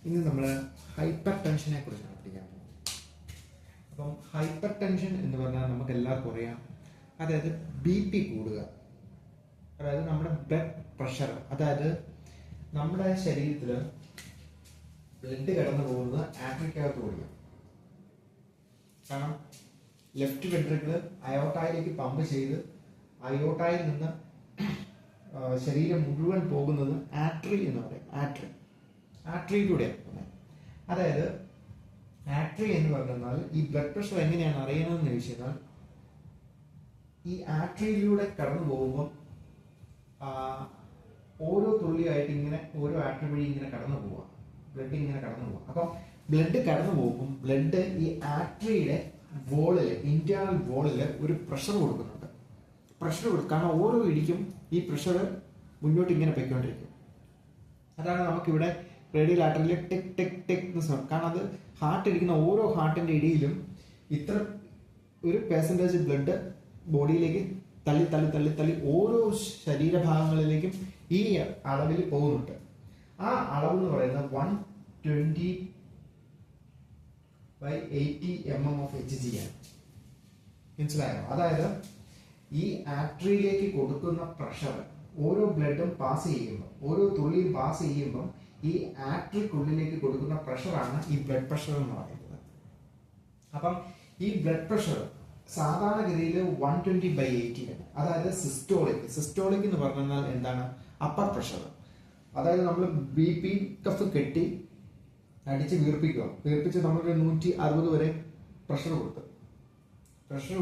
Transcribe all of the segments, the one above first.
ഇനി നമ്മൾ ഹൈപ്പർ ടെൻഷനെ കുറിച്ചാണ് പഠിക്കാൻ പോകുന്നത്. അപ്പം ഹൈപ്പർ ടെൻഷൻ എന്ന് പറഞ്ഞാൽ നമുക്ക് എല്ലാവർക്കും അറിയാം, അതായത് BP കൂടുക, അതായത് നമ്മുടെ ബ്ലഡ് പ്രഷർ, അതായത് നമ്മുടെ ശരീരത്തിൽ ബ്ലഡ് കടന്നു പോകുന്നത് ആർട്ടറിക്കകത്ത് കൂടിയാണ്. കാരണം ലെഫ്റ്റ് വെൻട്രിക്കിൾ അയോട്ടയിലേക്ക് പമ്പ് ചെയ്ത് അയോട്ടയിൽ നിന്ന് ശരീരം മുഴുവൻ പോകുന്നത് ആർട്ടറി എന്ന് പറയും. ആർട്ടറിയിലൂടെയാണ് പോകുന്നത്. അതായത് ആർട്ടറി എന്ന് പറഞ്ഞാൽ ഈ ബ്ലഡ് പ്രഷർ എങ്ങനെയാണ് അറിയണമെന്ന് ചോദിച്ചു കഴിഞ്ഞാൽ, ഈ ആർട്ടറിയിലൂടെ കടന്നു പോകുമ്പോൾ ഓരോ തുള്ളിയായിട്ട് ഇങ്ങനെ ഓരോ ആർട്ടറി വഴി ഇങ്ങനെ കടന്നു പോവുക, ബ്ലഡ് ഇങ്ങനെ കടന്നു പോവുക. അപ്പം ബ്ലഡ് കടന്നു പോകുമ്പോൾ ബ്ലഡ് ഈ ആർട്ടറിയുടെ വോളില്, ഇന്റേണൽ വോളില് ഒരു പ്രഷർ കൊടുക്കുന്നുണ്ട്. കാരണം ഓരോ ഇടിക്കും ഈ പ്രഷർ മുന്നോട്ട് ഇങ്ങനെ പൊയ്ക്കൊണ്ടിരിക്കും. അതാണ് നമുക്കിവിടെ റേഡിയൽ ആർട്ടറിയിൽ ടെക് ടെക് ടെക് എന്ന് സാധനം. കാരണം അത് ഹാർട്ട് ഇടിക്കുന്ന ഓരോ ഹാർട്ടിന്റെ ഇടിയിലും ഇത്ര ഒരു പെർസെൻറ്റേജ് ബ്ലഡ് ബോഡിയിലേക്ക് തള്ളി തള്ളി തള്ളി തള്ളി ഓരോ ശരീരഭാഗങ്ങളിലേക്കും ഈ അളവിൽ പോകുന്നുണ്ട്. ആ അളവ് എന്ന് പറയുന്നത് 120/80 mm of Hg ആണ്. മനസ്സിലായോ? അതായത് ഈ ആർട്ടറിയിലേക്ക് കൊടുക്കുന്ന പ്രഷർ ഓരോ ബ്ലഡും പാസ് ചെയ്യുമ്പോൾ, ഓരോ തുള്ളിയും പാസ് ചെയ്യുമ്പോൾ ഈ ആർട്ടറിക്കുള്ളിലേക്ക് കൊടുക്കുന്ന പ്രഷറാണ് ഈ ബ്ലഡ് പ്രഷർ എന്ന് പറയുന്നത്. അപ്പം ഈ ബ്ലഡ് പ്രഷർ സാധാരണഗതിയിൽ 120/80 ആണ്. അതായത് സിസ്റ്റോളിക് എന്ന് പറഞ്ഞാൽ എന്താണ്? Upper pressure. അതായത് നമ്മൾ BP കഫ് കെട്ടി അടിച്ച് വീർപ്പിച്ച് നമ്മളൊരു 160 വരെ പ്രഷർ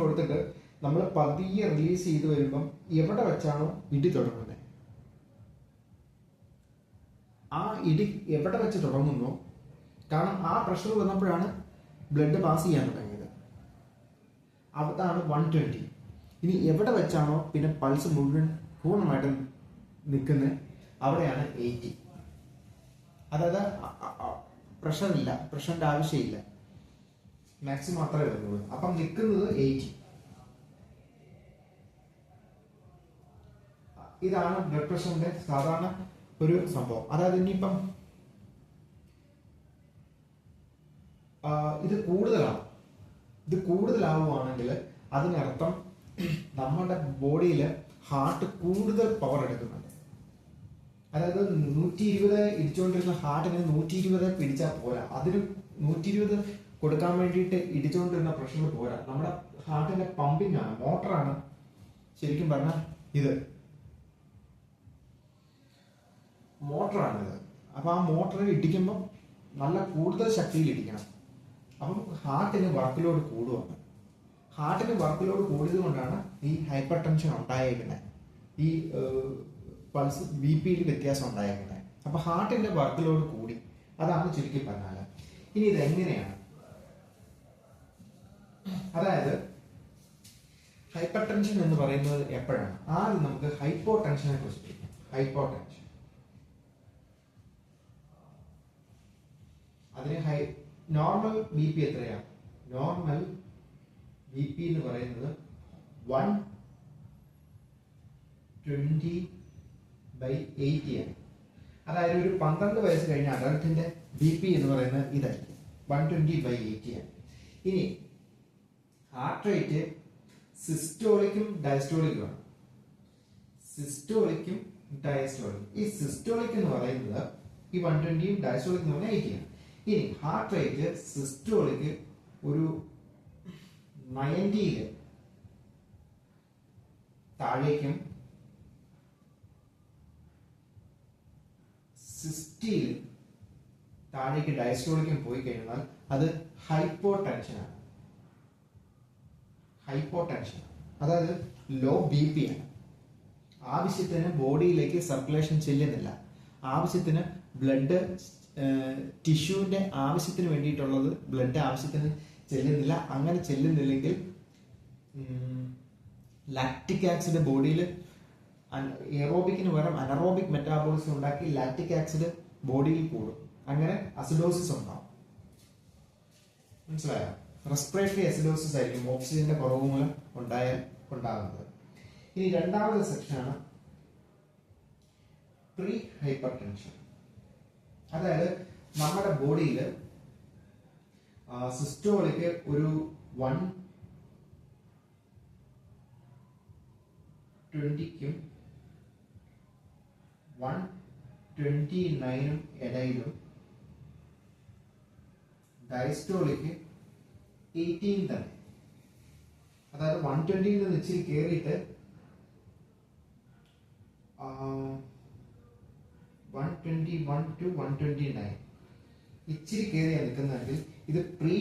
കൊടുത്തിട്ട് നമ്മൾ പതിയെ റിലീസ് ചെയ്ത് വരുമ്പം എവിടെ വെച്ചാണോ ഇടി തുടങ്ങുന്നത്, ആ ഇടി എവിടെ വെച്ച് തുടങ്ങുന്നോ, കാരണം ആ പ്രഷർ വന്നപ്പോഴാണ് ബ്ലഡ് പാസ് ചെയ്യാൻ തുടങ്ങിയത്, അതാണ് 120. ഇനി എവിടെ വെച്ചാണോ പിന്നെ പൾസ് മുഴുവൻ പൂർണ്ണമായിട്ട് നിൽക്കുന്നത്, അവിടെയാണ് 80. അതായത് പ്രഷറിന്റെ ആവശ്യമില്ല, മാക്സിമം അത്രേ വരുന്നുള്ളൂ. അപ്പം നിൽക്കുന്നത് 80. ഇതാണ് ബ്ലഡ് പ്രഷറിന്റെ സാധാരണ ഒരു സംഭവം. അതായത് ഇനിയിപ്പം ഇത് കൂടുതലാവുകയാണെങ്കിൽ അതിനർത്ഥം നമ്മുടെ ബോഡിയിൽ ഹാർട്ട് കൂടുതൽ പവർ എടുക്കുന്നുണ്ട്. അതായത് 120 ഇടിച്ചുകൊണ്ടിരുന്ന ഹാർട്ടിന് 120 പിടിച്ചാൽ പോരാ, അതിന് 120 കൊടുക്കാൻ വേണ്ടിയിട്ട് ഇടിച്ചുകൊണ്ടിരുന്ന പ്രഷർ പോരാ. നമ്മുടെ ഹാർട്ടിന്റെ പമ്പിംഗ് ആണ്, മോട്ടറാണ് ശരിക്കും പറഞ്ഞാൽ ഇത് മോട്ടറാണിത്. അപ്പൊ ആ മോട്ടർ ഇടിക്കുമ്പോൾ നല്ല കൂടുതൽ ശക്തിയിൽ ഇടിക്കണം. അപ്പം ഹാർട്ടിന് വർക്ക് ലോഡ് കൂടുകയാണ്. ഹാർട്ടിന് വർക്ക് ലോഡ് കൂടിയത് കൊണ്ടാണ് ഈ ഹൈപ്പർ ടെൻഷൻ ഉണ്ടായേക്കുന്നത്, ഈ പൾസ് BP-യിൽ വ്യത്യാസം ഉണ്ടായേക്കുന്നത്. അപ്പൊ ഹാർട്ടിന്റെ വർക്ക് ലോഡ് കൂടി, അതാണ് ചുരുക്കി പറഞ്ഞാൽ. ഇനി ഇതെങ്ങനെയാണ്? അതായത് ഹൈപ്പർ ടെൻഷൻ എന്ന് പറയുന്നത് എപ്പോഴാണ്? ആദ്യം നമുക്ക് ഹൈപ്പോ ടെൻഷനെ കുറിച്ച് പഠിക്കാം. ഹൈപ്പോ ടെൻഷൻ അതിന് നോർമൽ BP എത്രയാണ്? നോർമൽ BP എന്ന് പറയുന്നത് 120/80 ആണ്. അതായത് ഒരു 12 വയസ്സ് കഴിഞ്ഞ അഡൾട്ടിന്റെ BP എന്ന് പറയുന്നത് ഇതായിരിക്കും, 120/80 ആണ്. ഇനി ഹാർട്ട് റേറ്റ് സിസ്റ്റോളിക്കും ഡയസ്റ്റോളിക്കും. ഈ സിസ്റ്റോളിക് എന്ന് പറയുന്നത് ഈ 120, ഡയസ്റ്റോളിക് എന്ന് പറഞ്ഞാൽ 80 ആണ്. ഇനി ഹാർട്ട് റേറ്റ് സിസ്റ്റോളിക്ക് ഒരു 90 താഴേക്കും 60 താഴേക്ക് ഡയസ്റ്റോളിക്കും പോയി കഴിഞ്ഞാൽ അത് ഹൈപ്പോ ടെൻഷനാണ്. അതായത് ലോ BP ആണ്. ആവശ്യത്തിന് ബോഡിയിലേക്ക് സർക്കുലേഷൻ ചെല്ലുന്നില്ല, ആവശ്യത്തിന് ബ്ലഡ് ടിഷ്യൂവിന്റെ ആവശ്യത്തിന് വേണ്ടിയിട്ടുള്ളത് ബ്ലഡ് ആവശ്യത്തിന് ചെല്ലുന്നില്ല. അങ്ങനെ ചെല്ലുന്നില്ലെങ്കിൽ ലാക്റ്റിക് ആസിഡ് ബോഡിയിൽ എയറോബിക്കിന് പകരം അനറോബിക് മെറ്റാബോളിസം ഉണ്ടാക്കി ലാക്റ്റിക് ആസിഡ് ബോഡിയിൽ കൂടും. അങ്ങനെ അസിഡോസിസ് ഉണ്ടാവും. മനസ്സിലായോ? റെസ്പിറേറ്ററി അസിഡോസിസ് ആയിരിക്കും ഓക്സിജന്റെ കുറവ് മൂലം ഉണ്ടാകുന്നത്. ഇനി രണ്ടാമത്തെ സെക്ഷനാണ് പ്രീ ഹൈപ്പർ ടെൻഷൻ. അതായത് നമ്മുടെ ബോഡിയിൽ സിസ്റ്റോളിക്ക് ഒരു 120ക്കും 129 ഇടയിലും ഡയസ്റ്റോളിക്ക് 18 തന്നെ. അതായത് 120യിൽ നിന്ന് ഇച്ചിരി കയറിയിട്ട് 121 to 129 ഇച്ചിരി കയറിയാണ് നിൽക്കുന്നതെങ്കിൽ ഇത് പ്രീ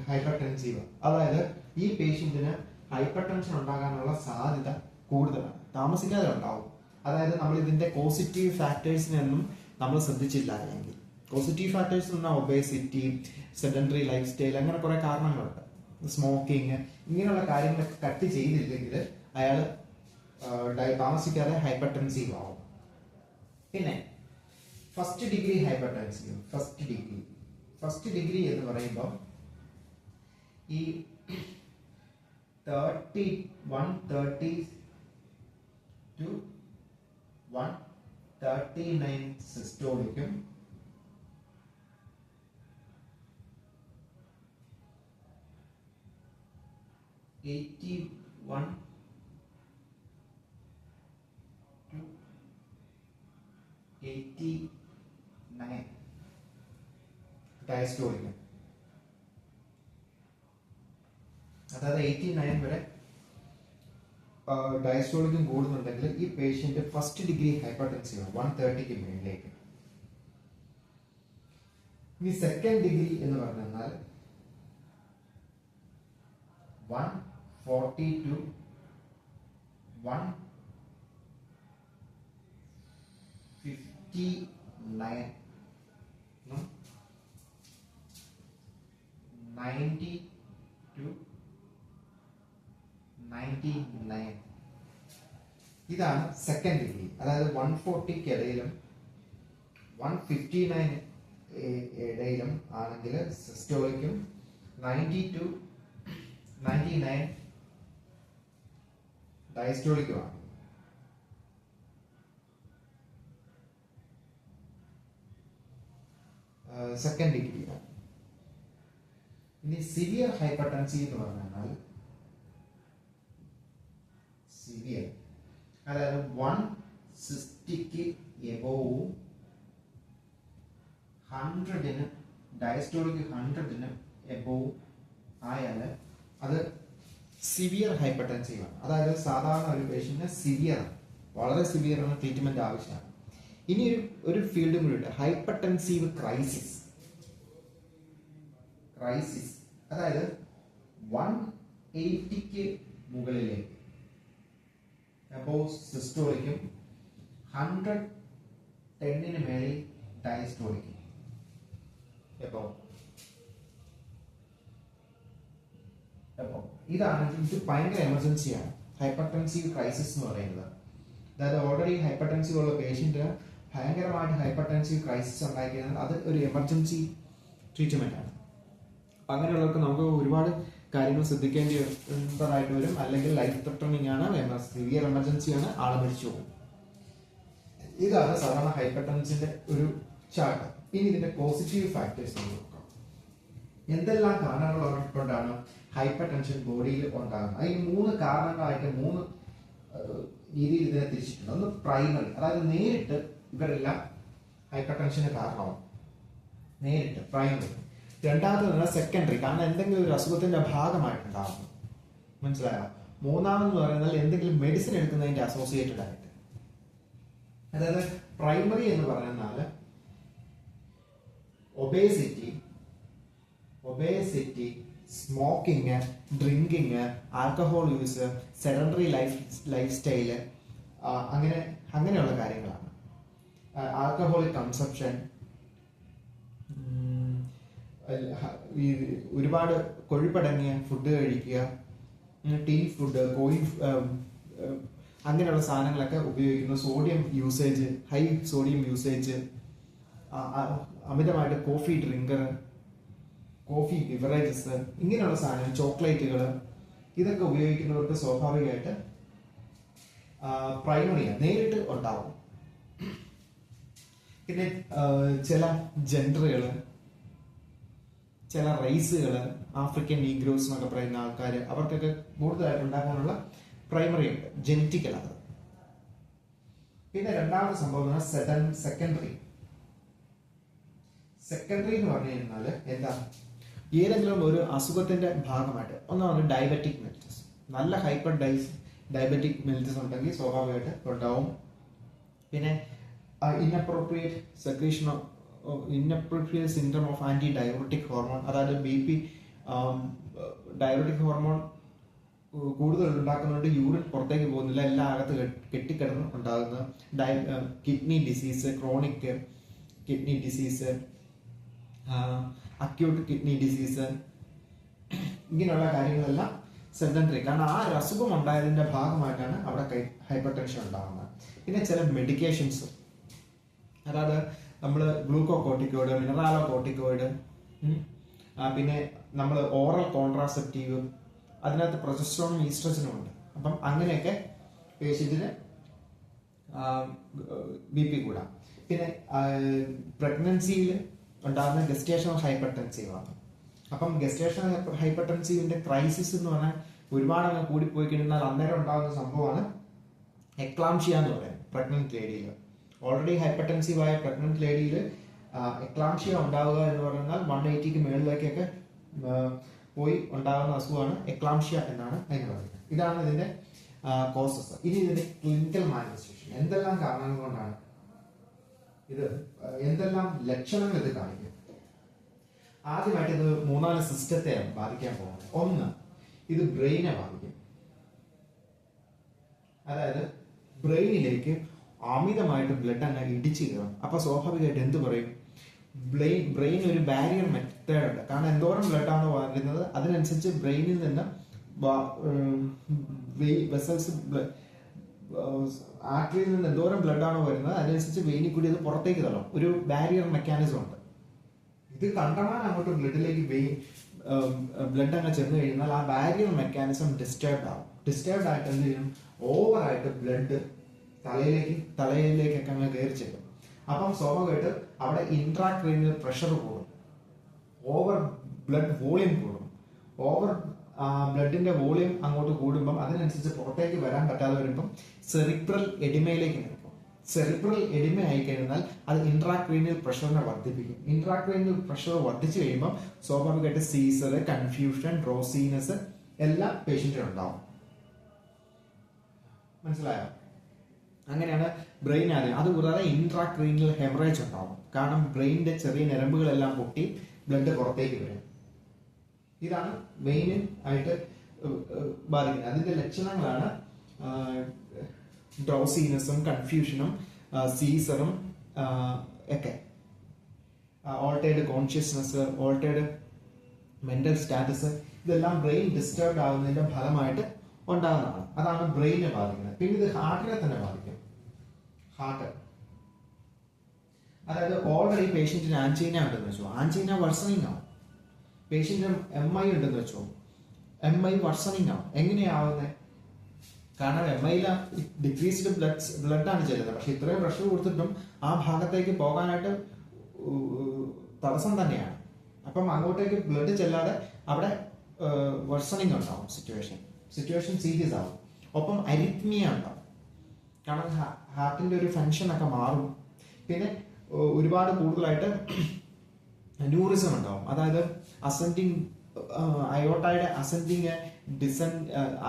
ഹൈപ്പർ ടെൻസീവ്. അതായത് ഈ പേഷ്യന്റിന് ഹൈപ്പർ ടെൻഷൻ ഉണ്ടാകാനുള്ള സാധ്യത കൂടുതലാണ്, താമസിക്കാതെ ഉണ്ടാവും. അതായത് നമ്മൾ ഇതിന്റെ പോസിറ്റീവ് ഫാക്ടേഴ്സിനൊന്നും നമ്മൾ ശ്രദ്ധിച്ചില്ല എങ്കിൽ, പോസിറ്റീവ് ഫാക്ടേഴ്സ് എന്ന് പറഞ്ഞാൽ ഒബേസിറ്റി, സെഡൻഡറി ലൈഫ് സ്റ്റൈൽ, അങ്ങനെ കുറെ കാരണങ്ങളുണ്ട്, സ്മോക്കിങ്, ഇങ്ങനെയുള്ള കാര്യങ്ങളൊക്കെ കട്ട് ചെയ്തില്ലെങ്കിൽ അയാൾ താമസിക്കാതെ ഹൈപ്പർ ടെൻസീവ് ആവും. പിന്നെ first degree hyper ടെൻസീവ്. First degree എന്ന് പറയുമ്പോൾ ഈ 130 to 139 സിസ്റ്റോളിക്കും 81 to 89 ഡയസ്റ്റോളിക്കും. അതായത് 89 വരെ ഡയസ്റ്റോളിക്കും കൂടുന്നുണ്ടെങ്കിൽ ഈ patient first degree hypertensive 130ക്ക് മുകളിലേക്ക്. ഇനി സെക്കൻഡ് ഡിഗ്രി എന്ന് പറഞ്ഞാൽ 140 to 159 90 to 99. ഇതാണ് സെക്കൻഡ് ഡിഗ്രി. അതായത് 140ക്ക് ഇടയിലും 159 ഇടയിലും ആണെങ്കിൽ സിസ്റ്റോളിക്കും 90 to 99 ഡയസ്റ്റോളിക്കുമാണ്. സെക്കൻഡ് ഡിഗ്രിയാണ്. ഇനി സിവിയർ ഹൈപ്പർ ടെൻസീവ് എന്ന് പറഞ്ഞാൽ സിവിയർ, അതായത് 160ക്ക് എബോവും 100ന് ഡയസ്റ്റോളിക്ക് 100ന് എബോവും ആയാൽ അത് സിവിയർ ഹൈപ്പർ ടെൻസീവ് ആണ്. അതായത് സാധാരണ ഒരു പേഷ്യന്റിന് സിവിയർ ആണ്, വളരെ സിവിയർ ആണ്, ട്രീറ്റ്മെന്റ് ആവശ്യമാണ്. ഇനി ഒരു ഫീൽഡും കൂടി ഉണ്ട്, ഹൈപ്പർ ടെൻസീവ് ക്രൈസിസ്. അതായത് 180ക്ക് മുകളിലേക്ക് സിസ്റ്റോളിക്കും 110ന് മേളിൽ ഡയസ്റ്റോളിക്കും. ഇതാണ്, ഇത് ഭയങ്കര എമർജൻസിയാണ് ഹൈപ്പർ ടെൻസീവ് ക്രൈസിസ് എന്ന് പറയുന്നത്. അതായത് ഓൾറെഡി ഹൈപ്പർ ടെൻസീവ് ഉള്ള പേഷ്യന്റിന് ഭയങ്കരമായിട്ട് ഹൈപ്പർ ടെൻസീവ് ക്രൈസിസ് ഉണ്ടാക്കിയാൽ അത് ഒരു എമർജൻസി ട്രീറ്റ്മെന്റ് ആണ്. അപ്പം അങ്ങനെയുള്ളവർക്ക് നമുക്ക് ഒരുപാട് കാര്യങ്ങൾ ശ്രദ്ധിക്കേണ്ടതായിട്ട് വരും. അല്ലെങ്കിൽ ലൈഫ് ത്രെട്ടണിങ് ആണ്, സിവിയർ എമർജൻസിയാണ്, ആൾ മരിച്ചു പോകും. ഇതാണ് സാധാരണ ഹൈപ്പർ ടെൻഷന്റെ ഒരു ചാർട്ട്. ഇനി ഇതിന്റെ പോസിറ്റീവ് ഫാക്ടേഴ്സ് നോക്കാം. എന്തെല്ലാം കാരണങ്ങൾ കൊണ്ടാണ് ഹൈപ്പർ ടെൻഷൻ ബോഡിയിൽ ഉണ്ടാകുന്നത്? അതിന് 3 കാരണങ്ങളായിട്ട് 3 രീതിയിൽ ഇതിനെ തിരിച്ചിട്ടുണ്ട്. ഒന്ന് പ്രൈമറി, അതായത് നേരിട്ട് ഇവരെല്ലാം ഹൈപ്പർ ടെൻഷന് കാരണമാവും, നേരിട്ട് പ്രൈമറി. രണ്ടാമത് സെക്കൻഡറി, കാരണം എന്തെങ്കിലും ഒരു അസുഖത്തിന്റെ ഭാഗമായിട്ടുണ്ടാകുന്നു, മനസ്സിലായോ? മൂന്നാമെന്ന് പറയുന്നത് എന്തെങ്കിലും മെഡിസിൻ എടുക്കുന്നതിന്റെ അസോസിയേറ്റഡ് ആയിട്ട്. അതായത് പ്രൈമറി എന്ന് പറയുന്നാൽ obesity, smoking, drinking, alcohol use, sedentary lifestyle, അങ്ങനെയുള്ള കാര്യങ്ങളാണ്. ആൽക്കഹോളിക് കൺസപ്ഷൻ, ഒരുപാട് കൊഴുപ്പടങ്ങിയ ഫുഡ് കഴിക്കുക, ടീൻ ഫുഡ്, അങ്ങനെയുള്ള സാധനങ്ങളൊക്കെ ഉപയോഗിക്കുന്നു. Sodium usage, high sodium usage, അമിതമായിട്ട് കോഫി ബിവറേജസ്, ഇങ്ങനെയുള്ള സാധനങ്ങൾ, ചോക്ലേറ്റുകൾ, ഇതൊക്കെ ഉപയോഗിക്കുന്നവർക്ക് സ്വാഭാവികമായിട്ട് പ്രൈമറിയാണ്, നേരിട്ട് ഉണ്ടാവും. പിന്നെ ചില ജെൻഡറുകൾ, ചില റേസുകൾ, ആഫ്രിക്കൻ നീഗ്രോസ് എന്നൊക്കെ പറയുന്ന ആൾക്കാർ, അവർക്കൊക്കെ കൂടുതലായിട്ട് ഉണ്ടാകാനുള്ള പ്രൈമറി ഉണ്ട്, ജനറ്റിക്കൽ അത്. പിന്നെ രണ്ടാമത്തെ സംഭവം സെക്കൻഡറി. സെക്കൻഡറി എന്ന് പറഞ്ഞു കഴിഞ്ഞാൽ എന്താ, ഏതെങ്കിലും ഒരു അസുഖത്തിന്റെ ഭാഗമായിട്ട് ഒന്നാമത് ഡയബറ്റിക് മെലിറ്റസ്, നല്ല ഹൈപ്പർ ഡയബറ്റിക് മെലിറ്റസ് ഉണ്ടെങ്കിൽ സ്വാഭാവികമായിട്ട് ഉണ്ടാവും. പിന്നെ inappropriate secretion inappropriate syndrome of anti diabetic hormone, അതായത് BP ഡയബറ്റിക് ഹോർമോൺ കൂടുതൽ ഉണ്ടാക്കുന്നതുകൊണ്ട് യൂറിൻ പുറത്തേക്ക് പോകുന്നില്ല, എല്ലാം അകത്ത് കെട്ടിക്കിടന്ന് ഉണ്ടാകുന്ന kidney disease, chronic kidney disease, acute kidney disease, ഇങ്ങനെയുള്ള കാര്യങ്ങളെല്ലാം സെക്കൻഡറി. കാരണം ആ ഒരു അസുഖം ഉണ്ടായതിന്റെ ഭാഗമായിട്ടാണ് അവിടെ ഹൈപ്പർ ടെൻഷൻ ഉണ്ടാകുന്നത്. പിന്നെ ചില മെഡിക്കേഷൻസ്, അതായത് നമ്മൾ ഗ്ലൂക്കോകോർട്ടിക്കോയിഡ്, മിനറാലോകോർട്ടിക്കോയിഡ്, പിന്നെ നമ്മൾ ഓറൽ കോൺട്രാസെപ്റ്റീവ്, അതിനകത്ത് പ്രൊജസ്ട്രോണും ഈസ്ട്രജനും ഉണ്ട്. അപ്പം അങ്ങനെയൊക്കെ പേഷ്യന്റിന് BP കൂടാം. പിന്നെ പ്രഗ്നൻസിയിൽ ഉണ്ടാകുന്ന ഗസ്റ്റേഷണൽ ഹൈപ്പർ ടെൻസീവാണ്. അപ്പം ഗസ്റ്റേഷണൽ ഹൈപ്പർ ടെൻസീവിന്റെ ക്രൈസിസ് എന്ന് പറഞ്ഞാൽ ഒരുപാട് അങ്ങ് കൂടിപ്പോയി കഴിഞ്ഞാൽ അന്നേരം ഉണ്ടാകുന്ന സംഭവമാണ് എക്ലാംഷ്യ എന്ന് പറയുന്നത്. പ്രഗ്നന്റ് ലേഡിയിൽ, ഓൾറെഡി ഹൈപ്പർ ടെൻസീവ് ആയ പ്രഗ്നന്റ് ലേഡിയിൽ എക്ലാംഷ്യ ഉണ്ടാവുക എന്ന് പറഞ്ഞാൽ 180 മേളിലേക്കൊക്കെ പോയി ഉണ്ടാകുന്ന അസുഖമാണ് എക്ലാംഷ്യ എന്നാണ് അതിന് പറയുന്നത്. ഇതാണ് ഇതിന്റെ കോസസ്. ഇനി ഇതിന്റെ ക്ലിനിക്കൽ മാനിഫെസ്റ്റേഷൻ, എന്തെല്ലാം കാരണങ്ങൾ കൊണ്ടാണ് ഇത്, എന്തെല്ലാം ലക്ഷണങ്ങൾ ഇത് കാണിക്കും. ആദ്യമായിട്ട് ഇത് 3-4 സിസ്റ്റത്തെ ബാധിക്കാൻ പോകുന്നത്. ഒന്ന്, ഇത് ബ്രെയിനെ ബാധിക്കും. അതായത് ബ്രെയിനിലേക്ക് അമിതമായിട്ട് ബ്ലഡ് അങ്ങ് ഇടിച്ചു കയറും. അപ്പൊ സ്വാഭാവികമായിട്ട് എന്ത് പറയും, ബ്രെയിൻ ഒരു ബാരിയർ മെത്തേഡ് ഉണ്ട്. കാരണം എന്തോരം ബ്ലഡാണ് വരുന്നത് അതിനനുസരിച്ച് ബ്രെയിനിൽ നിന്ന് വെസൽസ്, ആർട്ടറിയിൽ നിന്ന് എന്തോരം ബ്ലഡാണോ വരുന്നത് അതിനനുസരിച്ച് വെയിനിൽ കൂടി അത് പുറത്തേക്ക് തള്ളും. ഒരു ബാരിയർ മെക്കാനിസം ഉണ്ട്. ഇത് കണ്ടമാൻ അങ്ങോട്ട് ബ്ലഡിലേക്ക് ബ്ലഡ് അങ്ങ് ചെന്ന് കഴിഞ്ഞാൽ ആ ബാരിയർ മെക്കാനിസം ഡിസ്റ്റർബ്ഡ് ആവും. ഡിസ്റ്റർബ്ഡ് ആയിട്ട് എന്ത് ചെയ്യും, ഓവറായിട്ട് ബ്ലഡ് തലയിലേക്കൊക്കെ അങ്ങ് കയറി ചെല്ലും. അപ്പം സ്വാഭാവികമായിട്ട് അവിടെ ഇൻട്രാക്രീനിയൽ പ്രഷർ കൂടും, ഓവർ ബ്ലഡ് വോളിയം കൂടും. ഓവർ ബ്ലഡിന്റെ വോളിയം അങ്ങോട്ട് കൂടുമ്പം അതിനനുസരിച്ച് പുറത്തേക്ക് വരാൻ പറ്റാതെ വരുമ്പം സെറിബ്രൽ എഡിമയിലേക്ക് നിൽക്കും. സെറിബ്രൽ എഡിമ ആയി കഴിഞ്ഞാൽ അത് ഇൻട്രാക്രീനിയൽ പ്രഷറിനെ വർദ്ധിപ്പിക്കും. ഇൻട്രാക്രീനിയൽ പ്രഷർ വർദ്ധിച്ചു കഴിയുമ്പോൾ സ്വാഭാവികമായിട്ട് സീസർ, കൺഫ്യൂഷൻ, ഡ്രോസീനസ് എല്ലാം പേഷ്യന്റിന് ഉണ്ടാവും. മനസ്സിലായോ? അങ്ങനെയാണ് ബ്രെയിൻ ആദ്യം. അതുകൂടാതെ ഇൻട്രാക്രീനിയൽ ഹെമറേജ് ഉണ്ടാവും. കാരണം ബ്രെയിനിന്റെ ചെറിയ ഞരമ്പുകളെല്ലാം പൊട്ടി ബ്ലഡ് പുറത്തേക്ക് വരും. ഇതാണ് മെയിൻ ആയിട്ട് ബാധിക്കുന്നത്. അതിന്റെ ലക്ഷണങ്ങളാണ് ഡ്രൗസീനസും, കൺഫ്യൂഷനും, സീസറും ഒക്കെ. Altered consciousness, altered mental status, ഇതെല്ലാം ബ്രെയിൻ ഡിസ്റ്റർബ്ഡ് ആവുന്നതിന്റെ ഫലമായിട്ട് ഉണ്ടാകുന്നതാണ്. അതാണ് ബ്രെയിനെ ബാധിക്കുന്നത്. പിന്നെ ഇത് ഹാർട്ടിനെ തന്നെ ബാധിക്കും. ഹാർട്ട്, അതായത് ഓൾറെഡി പേഷ്യന്റിന് ആൻജീന ഉണ്ടെന്ന് വെച്ചോ, ആൻജീന വർസണിങ് ആവും. പേഷ്യന്റിന് MI ഉണ്ടെന്ന് വെച്ചോ, MI വർസണിങ് ആവും. എങ്ങനെയാവുന്നത്? കാരണം MIയിൽ ഡിക്രീസ്ഡ് ബ്ലഡാണ് ചെല്ലുന്നത്. പക്ഷെ ഇത്രയും പ്രഷർ കൊടുത്തിട്ടും ആ ഭാഗത്തേക്ക് പോകാനായിട്ട് തടസ്സം തന്നെയാണ്. അപ്പം അങ്ങോട്ടേക്ക് ബ്ലഡ് ചെല്ലാതെ അവിടെ വർസണിങ് ഉണ്ടാവും. സിറ്റുവേഷൻ സീരിയസ് ആവും. ഒപ്പം അരിത്മിയ ഉണ്ടാവും. കാരണം ഹാർട്ടിന്റെ ഒരു ഫങ്ഷൻ ഒക്കെ മാറും. പിന്നെ ഒരുപാട് കൂടുതലായിട്ട് ന്യൂറിസം ഉണ്ടാവും. അതായത് അസെൻഡിങ് അയോട്ടയുടെ ascending,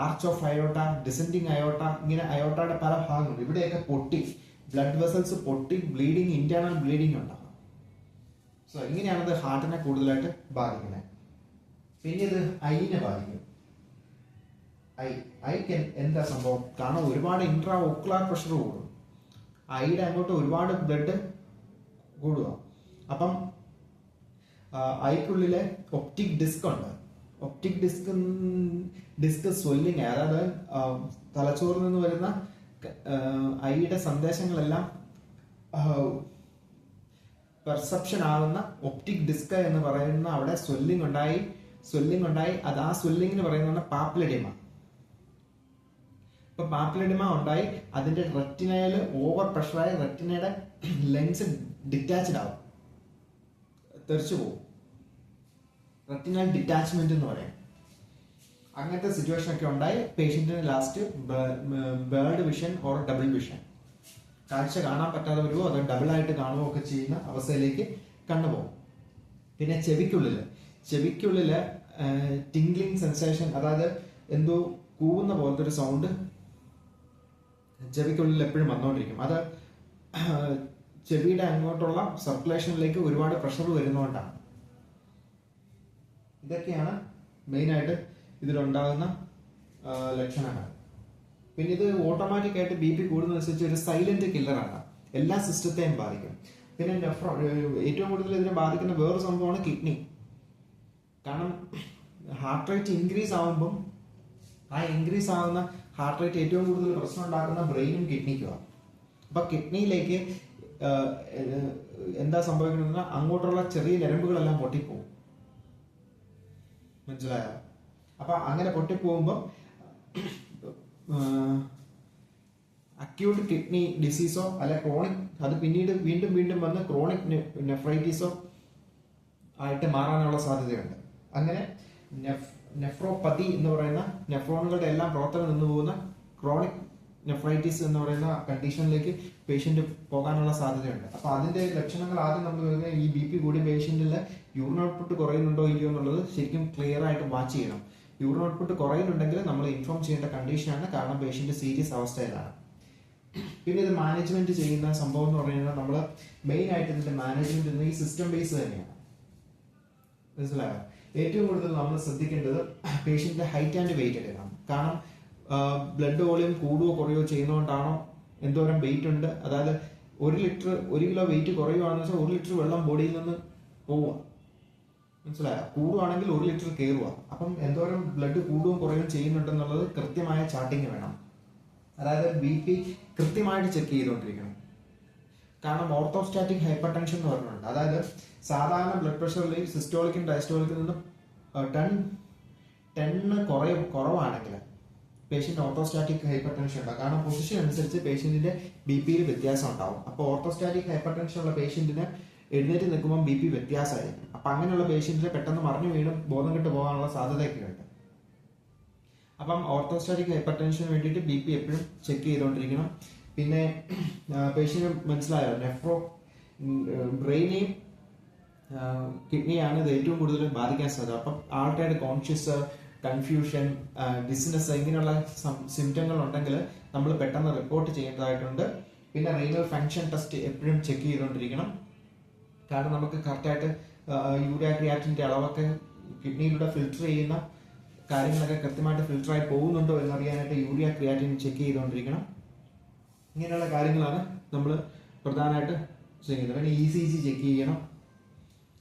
arch of aorta, descending aorta, ഇങ്ങനെ അയോട്ടയുടെ പല ഭാഗങ്ങളുണ്ട്. ഇവിടെയൊക്കെ പൊട്ടി ബ്ലഡ് വെസൽസ് പൊട്ടി ബ്ലീഡിങ്, ഇന്റേണൽ ബ്ലീഡിങ് ഉണ്ടാകും. സോ ഇങ്ങനെയാണത് ഹാർട്ടിനെ കൂടുതലായിട്ട് ബാധിക്കുന്നത്. പിന്നെ ഇത് ഐനെ ബാധിക്കും. ഐക്ക് എന്താ സംഭവം? കാരണം ഒരുപാട് ഇൻട്രാ ഓക്കുലാർ പ്രഷർ കൂടും. ഐയുടെ അങ്ങോട്ട് ഒരുപാട് ബ്ലഡ് കൂടുക. അപ്പം ഐക്കുള്ളിലെ ഒപ്റ്റിക് ഡിസ്ക് ഉണ്ട്. ഒപ്റ്റിക് ഡിസ്ക് സ്വെല്ലിങ്, അതായത് തലച്ചോറിൽ നിന്ന് വരുന്ന ഐയുടെ സന്ദേശങ്ങളെല്ലാം പെർസെപ്ഷൻ ആവുന്ന ഒപ്റ്റിക് ഡിസ്ക് എന്ന് പറയുന്ന അവിടെ സ്വെല്ലിംഗ് ഉണ്ടായി. അത് ആ സ്വെല്ലിങ്ങിന് പറയുന്നതാണ് പാപ്പിലിഡിമ. ഇപ്പൊ പാപ്പിലിഡിമ ഉണ്ടായി അതിന്റെ റെറ്റിനയിൽ ഓവർ പ്രഷറായി റെറ്റിനയുടെ ലെൻസ് ഡിറ്റാച്ച്ഡ് ആവും, തെറിച്ചു പോകും. റെറ്റിനൽ ഡിറ്റാച്ച്മെന്റ് എന്ന് പറയും. അങ്ങനത്തെ സിറ്റുവേഷൻ ഒക്കെ ഉണ്ടായി പേഷ്യന്റിന് last bird vision or double vision, കാഴ്ച കാണാൻ പറ്റാതെ വരുമോ അതോ ഡബിൾ ആയിട്ട് കാണുകയോ ഒക്കെ ചെയ്യുന്ന അവസ്ഥയിലേക്ക് കണ്ടുപോകും. പിന്നെ ചെവിക്കുള്ളില് ടിംഗ്ലിംഗ് സെൻസേഷൻ, അതായത് എന്തോ കൂവുന്ന പോലത്തെ ഒരു സൗണ്ട് ചെവിക്കുള്ളിൽ എപ്പോഴും വന്നുകൊണ്ടിരിക്കും. അത് ചെവിയുടെ അങ്ങോട്ടുള്ള സർക്കുലേഷനിലേക്ക് ഒരുപാട് പ്രഷർ വരുന്നതുകൊണ്ടാണ്. ഇതൊക്കെയാണ് മെയിനായിട്ട് ഇതിലുണ്ടാകുന്ന ലക്ഷണങ്ങൾ. പിന്നെ ഇത് ഓട്ടോമാറ്റിക് ആയിട്ട് ബി പി കൂടുന്നതനുസരിച്ച് ഒരു സൈലന്റ് കില്ലറാണ്, എല്ലാ സിസ്റ്റത്തെയും ബാധിക്കും. പിന്നെ ഏറ്റവും കൂടുതൽ ഇതിനെ ബാധിക്കുന്ന വേറൊരു സംഭവമാണ് കിഡ്നി. കാരണം ഹാർട്ട് റേറ്റ് ഇൻക്രീസ് ആകുമ്പം ആ ഇൻക്രീസ് ആകുന്ന ഹാർട്ട് റേറ്റ് ഏറ്റവും കൂടുതൽ പ്രശ്നം ഉണ്ടാക്കുന്ന ബ്രെയിനും കിഡ്നിക്കുമാണ്. അപ്പൊ കിഡ്നിയിലേക്ക് എന്താ സംഭവിക്കുന്നത്, അങ്ങോട്ടുള്ള ചെറിയ ഞരമ്പുകളെല്ലാം പൊട്ടിപ്പോകും. മനസ്സിലായോ? അപ്പൊ അങ്ങനെ പൊട്ടിപ്പോകുമ്പോൾ അക്യൂട്ട് കിഡ്നി ഡിസീസോ അല്ലെ ക്രോണിക്, അത് പിന്നീട് വീണ്ടും വീണ്ടും വന്ന് ക്രോണിക് നെഫ്രൈറ്റിസോ ആയിട്ട് മാറാനുള്ള സാധ്യതയുണ്ട്. അങ്ങനെ നെഫ്രോപ്പതി എന്ന് പറയുന്ന നെഫ്രോണുകളുടെ എല്ലാം പ്രവർത്തനം നിന്ന് പോകുന്ന ക്രോണിക് നെഫ്രൈറ്റിസ് എന്ന് പറയുന്ന കണ്ടീഷനിലേക്ക് പേഷ്യന്റ് പോകാനുള്ള സാധ്യതയുണ്ട്. അപ്പൊ അതിന്റെ ലക്ഷണങ്ങൾ ആദ്യം നമ്മൾ ഈ ബി പി കൂടിയ പേഷ്യന്റിൽ യൂറിൻ ഔട്ട്പുട്ട് കുറയുന്നുണ്ടോ ഇല്ലയോ എന്നുള്ളത് ശരിക്കും ക്ലിയർ ആയിട്ട് വാച്ച് ചെയ്യണം. യൂറിൻ ഔട്ട്പുട്ട് കുറയുന്നുണ്ടെങ്കിൽ നമ്മൾ ഇൻഫോം ചെയ്യേണ്ട കണ്ടീഷനാണ്, കാരണം പേഷ്യന്റ് സീരിയസ് അവസ്ഥയിലാണ്. പിന്നെ ഇത് മാനേജ്മെന്റ് ചെയ്യുന്ന സംഭവം എന്ന് പറയുന്നത് നമ്മൾ മെയിൻ ആയിട്ട് ഇതിന്റെ മാനേജ്മെന്റ് ഈ സിസ്റ്റം ബേസ് തന്നെയാണ്. മനസ്സിലായോ? ഏറ്റവും കൂടുതൽ നമ്മൾ ശ്രദ്ധിക്കേണ്ടത് പേഷ്യന്റിന്റെ ഹൈറ്റ് ആൻഡ് വെയിറ്റ് എടുക്കണം. കാരണം ബ്ലഡ് വോളിയം കൂടുകയോ കുറയോ ചെയ്യുന്നതുകൊണ്ടാണോ, എന്തോരം വെയിറ്റ് ഉണ്ട്, അതായത് 1 കിലോ വെയിറ്റ് കുറയുവാണെന്ന് വെച്ചാൽ 1 ലിറ്റർ വെള്ളം ബോഡിയിൽ നിന്ന് പോവുക. മനസ്സിലായോ? കൂടുവാണെങ്കിൽ 1 ലിറ്റർ കയറുക. അപ്പം എന്തോരം ബ്ലഡ് കൂടുകയും കുറയുകയും ചെയ്യുന്നുണ്ടെന്നുള്ളത് കൃത്യമായ ചാർട്ടിങ് വേണം. അതായത് ബി പി കൃത്യമായിട്ട് ചെക്ക് ചെയ്തുകൊണ്ടിരിക്കണം. കാരണം ഓർത്തോസ്റ്റാറ്റിക് ഹൈപ്പർ ടെൻഷൻ എന്ന് പറഞ്ഞിട്ടുണ്ട്. അതായത് സാധാരണ ബ്ലഡ് പ്രഷറിൽ സിസ്റ്റോളിക്കും ഡയസ്റ്റോളിക്കും നിന്ന് 10 കുറവാണെങ്കിൽ പേഷ്യന്റ് ഓർത്തോസ്റ്റാറ്റിക് ഹൈപ്പർ ടെൻഷൻ ഉണ്ടാവും. കാരണം പൊസിഷൻ അനുസരിച്ച് പേഷ്യന്റിന്റെ ബി പിയിൽ വ്യത്യാസം ഉണ്ടാവും. അപ്പോൾ ഓർത്തോസ്റ്റാറ്റിക് ഹൈപ്പർ ടെൻഷൻ ഉള്ള പേഷ്യന്റിന് എഴുന്നേറ്റ് നിൽക്കുമ്പോൾ ബി പി വ്യത്യാസമായിരിക്കും. അപ്പൊ അങ്ങനെയുള്ള പേഷ്യന്റിന് പെട്ടെന്ന് മറിഞ്ഞു വീണ്ടും ബോധം കെട്ട് പോകാനുള്ള സാധ്യതയൊക്കെ ഉണ്ട്. അപ്പം ഓർത്തോസ്റ്റാറ്റിക് ഹൈപ്പർ ടെൻഷന് വേണ്ടിയിട്ട് ബി പി എപ്പോഴും ചെക്ക് ചെയ്തുകൊണ്ടിരിക്കണം. പിന്നെ പേഷ്യന്റ് മനസ്സിലായോ, ബ്രെയിനെയും കിഡ്നിയാണ് ഇത് ഏറ്റവും കൂടുതൽ ബാധിക്കാൻ സാധ്യത. അപ്പം ആൾട്ടേർഡ് കോൺഷ്യസ്, കൺഫ്യൂഷൻ, ഡിസ്നെസ് ഇങ്ങനെയുള്ള സിംറ്റങ്ങൾ ഉണ്ടെങ്കിൽ നമ്മൾ പെട്ടെന്ന് റിപ്പോർട്ട് ചെയ്യേണ്ടതായിട്ടുണ്ട്. പിന്നെ റീനൽ ഫങ്ഷൻ ടെസ്റ്റ് എപ്പോഴും ചെക്ക് ചെയ്തുകൊണ്ടിരിക്കണം. കാരണം നമുക്ക് കറക്റ്റായിട്ട് യൂറിയ ക്രിയാറ്റിന്റെ അളവൊക്കെ കിഡ്നിയിലൂടെ ഫിൽറ്റർ ചെയ്യുന്ന കാര്യങ്ങളൊക്കെ കൃത്യമായിട്ട് ഫിൽറ്ററായി പോകുന്നുണ്ടോ എന്നറിയാനായിട്ട് യൂറിയ ക്രിയാറ്റിൻ ചെക്ക് ചെയ്തുകൊണ്ടിരിക്കണം. ഇങ്ങനെയുള്ള കാര്യങ്ങളാണ് നമ്മൾ പ്രധാനമായിട്ട് ചെയ്യുന്നത്. പിന്നെ ECG ചെക്ക് ചെയ്യണം,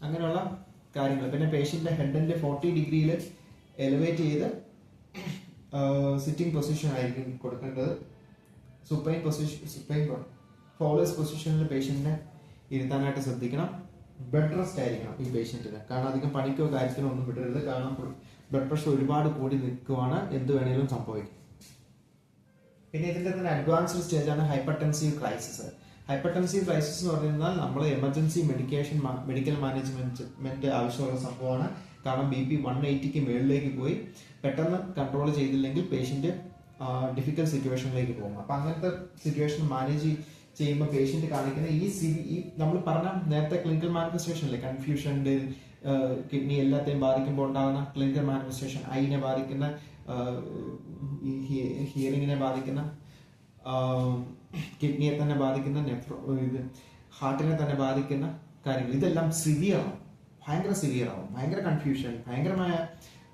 അങ്ങനെയുള്ള കാര്യങ്ങൾ. പിന്നെ പേഷ്യന്റിന്റെ ഹെഡിന്റെ 40 ഡിഗ്രിയിൽ എലിവേറ്റ് ചെയ്ത് സിറ്റിംഗ് പൊസിഷൻ ആയിരിക്കും കൊടുക്കേണ്ടത്. സുപ്പൈൻ ഫോളേഴ്സ് പൊസിഷനിൽ പേഷ്യന്റിനെ ഇരുത്താനായിട്ട് ശ്രദ്ധിക്കണം. ബെഡ് റെസ്റ്റ് ആയിരിക്കണം ഈ പേഷ്യന്റിന്. കാരണം അധികം പണിക്കോ കാര്യത്തിനോ ഒന്നും വിടരുത്. കാരണം ബ്ലഡ് പ്രഷർ ഒരുപാട് കൂടി നിൽക്കുവാണ്, എന്ത് വേണേലും സംഭവിക്കും. പിന്നെ ഇതിന്റെ തന്നെ അഡ്വാൻസ്ഡ് സ്റ്റേജാണ് ഹൈപ്പർടെൻസീവ് ക്രൈസിസ്. ഹൈപ്പർടെൻസീവ് ക്രൈസിസ് എന്ന് പറഞ്ഞാൽ നമ്മൾ എമർജൻസി മെഡിക്കൽ മാനേജ്മെന്റ് ആവശ്യമുള്ള സംഭവമാണ്. കാരണം BP 180ക്ക് മുകളിലേക്ക് പോയി പെട്ടെന്ന് കൺട്രോൾ ചെയ്തില്ലെങ്കിൽ പേഷ്യന്റ് ഡിഫിക്കൽട്ട് സിറ്റുവേഷനിലേക്ക് പോകും. അപ്പൊ അങ്ങനത്തെ സിറ്റുവേഷൻ മാനേജ് ചെയ്യുമ്പോൾ പേഷ്യന്റ് കാണിക്കുന്ന ഈ നമ്മൾ പറഞ്ഞ നേരത്തെ ക്ലിനിക്കൽ മാനിഫെസ്റ്റേഷനിലെ കൺഫ്യൂഷന്റെ കിഡ്നി എല്ലാത്തെയും ബാധിക്കുമ്പോൾ ഉണ്ടാകുന്ന ക്ലിനിക്കൽ മാനിഫെസ്റ്റേഷൻ, ഐനെ ബാധിക്കുന്ന, ഹിയറിങ്ങിനെ ബാധിക്കുന്ന, കിഡ്നിയെ തന്നെ ബാധിക്കുന്ന, ഹാർട്ടിനെ തന്നെ ബാധിക്കുന്ന കാര്യങ്ങൾ, ഇതെല്ലാം സിവിയറാവും, ഭയങ്കര സിവിയറാവും. ഭയങ്കര കൺഫ്യൂഷൻ, ഭയങ്കരമായ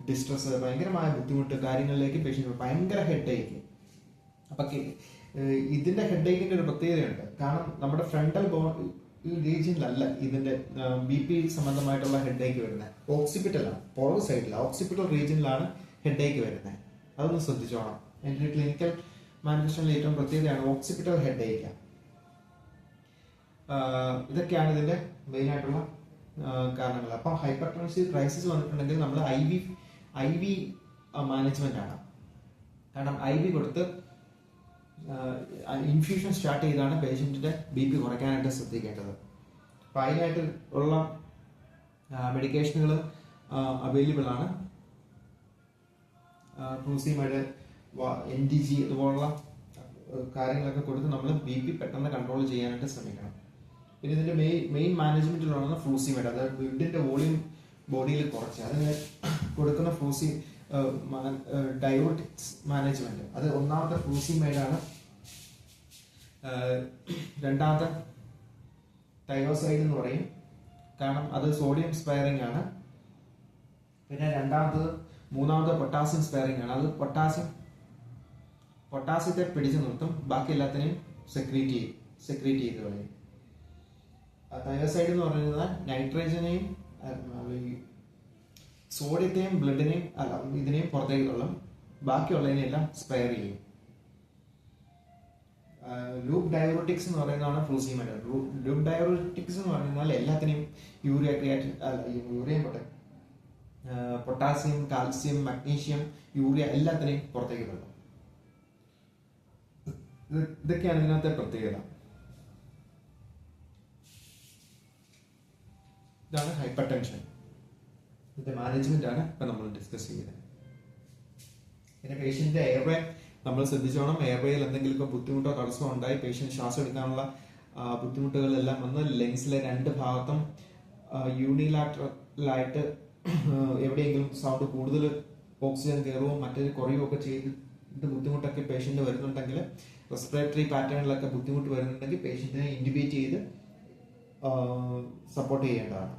ഡിസ്ട്രസ്, ഭയങ്കരമായ ബുദ്ധിമുട്ട് കാര്യങ്ങളിലേക്ക് പേഷ്യന്റ്, ഭയങ്കര ഹെഡ് ഏക്ക്. അപ്പൊ ഇതിന്റെ ഹെഡ് ഏക്കിന്റെ ഒരു പ്രത്യേകതയുണ്ട്. കാരണം നമ്മുടെ ഫ്രണ്ടൽ റീജിയനിലല്ല ഇതിന്റെ BP സംബന്ധമായിട്ടുള്ള ഹെഡ് ഏക്ക് വരുന്നത്, ഓക്സിപിറ്റലാണ്, പുറകു സൈഡിലാണ്, ഓക്സിപിറ്റൽ റീജിയനിലാണ് ഹെഡ് ഏക്ക് വരുന്നത്. അതൊന്ന് ശ്രദ്ധിച്ചോണം. എൻ്റെ ക്ലിനിക്കൽ മാനിഫെസ്റ്റേഷനിൽ ഏറ്റവും പ്രത്യേകതയാണ് ഓക്സിപിറ്റൽ ഹെഡ് ഏക്ക്. ഇതൊക്കെയാണ് ഇതിന്റെ മെയിൻ ആയിട്ടുള്ള കാരണങ്ങൾ. അപ്പം ഹൈപ്പർടെൻസീവ് ക്രൈസിസ് വന്നിട്ടുണ്ടെങ്കിൽ നമ്മൾ IV മാനേജ്മെന്റ് ആണ്. കാരണം IV കൊടുത്ത് ഇൻഫ്യൂഷൻ സ്റ്റാർട്ട് ചെയ്താണ് പേഷ്യന്റിന്റെ BP കുറയ്ക്കാനായിട്ട് ശ്രദ്ധിക്കേണ്ടത്. അപ്പം അതിനായിട്ട് ഉള്ള മെഡിക്കേഷനുകൾ അവൈലബിൾ ആണ്. ഫ്ലൂസിമൈഡ്, NDG ഇതുപോലുള്ള കാര്യങ്ങളൊക്കെ കൊടുത്ത് നമ്മൾ BP പെട്ടെന്ന് കൺട്രോൾ ചെയ്യാനായിട്ട് ശ്രമിക്കണം. പിന്നെ ഇതിന്റെ മെയിൻ മാനേജ്മെന്റിലാണ് ഫ്ലൂസിമൈഡ്. അതായത് ബ്ലഡിന്റെ വോളിയം ബോഡിയിൽ കുറച്ച് അതിന് കൊടുക്കുന്ന ഡയോട്ടിക്സ് മാനേജ്മെന്റ്, അത് ഒന്നാമത്തെ ഫ്ലൂസിമൈഡ് ആണ്. രണ്ടാമത്തെ തൈറോസൈഡ് എന്ന് പറയും, കാരണം അത് സോഡിയം സ്പെയറിംഗ് ആണ്. പിന്നെ മൂന്നാമത്തെ പൊട്ടാസ്യം സ്പെയറിംഗ് ആണ്. അത് പൊട്ടാസ്യത്തെ പിടിച്ചു നിർത്തും, ബാക്കി എല്ലാത്തിനെയും സെക്രീറ്റ് ചെയ്ത് കളയും. തൈറോസൈഡ് എന്ന് പറയുന്നത് നൈട്രജനെയും സോഡിയത്തെയും ബ്ലഡിനെയും ഇതിനെയും പുറത്തേക്ക് തള്ളും, ബാക്കിയുള്ളതിനെല്ലാം സ്പെയർ ചെയ്യും. ലൂപ്പ് ഡയോറിറ്റിക്സ് എന്ന് പറയുന്നതാണ് ഫ്ലൂസിമൈഡ്. ലൂപ്പ് ഡയോറിറ്റിക്സ് എന്ന് പറയുന്നത് എല്ലാത്തിനെയും യൂറിയം പൊട്ടാസ്യം, കാൽസ്യം, മഗ്നീഷ്യം, യൂറിയ എല്ലാത്തിനെയും പുറത്തേക്ക് തള്ളും. ഇതൊക്കെയാണ് ഇതിനകത്തെ പ്രത്യേകത. ഇതാണ് ഹൈപ്പർ ടെൻഷൻ. ഇതിന്റെ മാനേജ്മെന്റ് ആണ് ഇപ്പൊ നമ്മൾ ഡിസ്കസ് ചെയ്തത്. പിന്നെ പേഷ്യന്റിന്റെ എയർവേ നമ്മൾ ശ്രദ്ധിച്ചോണം. എയർവേയിൽ എന്തെങ്കിലും ബുദ്ധിമുട്ടോ തടസ്സമോ ഉണ്ടായി പേഷ്യന്റ് ശ്വാസം എടുക്കാനുള്ള ബുദ്ധിമുട്ടുകളെല്ലാം വന്ന് ലങ്സിലെ രണ്ട് ഭാഗത്തും യൂണിലാറ്ററലായിട്ട് എവിടെയെങ്കിലും സൗണ്ട് കൂടുതൽ ഓക്സിജൻ കയറുകയോ മറ്റൊരു കുറയുകയോ ഒക്കെ ചെയ്തിട്ട് ബുദ്ധിമുട്ടൊക്കെ പേഷ്യന്റ് വരുന്നുണ്ടെങ്കിൽ, റെസ്പിറേറ്ററി പാറ്റേണിലൊക്കെ ബുദ്ധിമുട്ട് വരുന്നുണ്ടെങ്കിൽ പേഷ്യന്റിനെ ഇൻറ്റുബേറ്റ് ചെയ്ത് സപ്പോർട്ട് ചെയ്യേണ്ടതാണ്.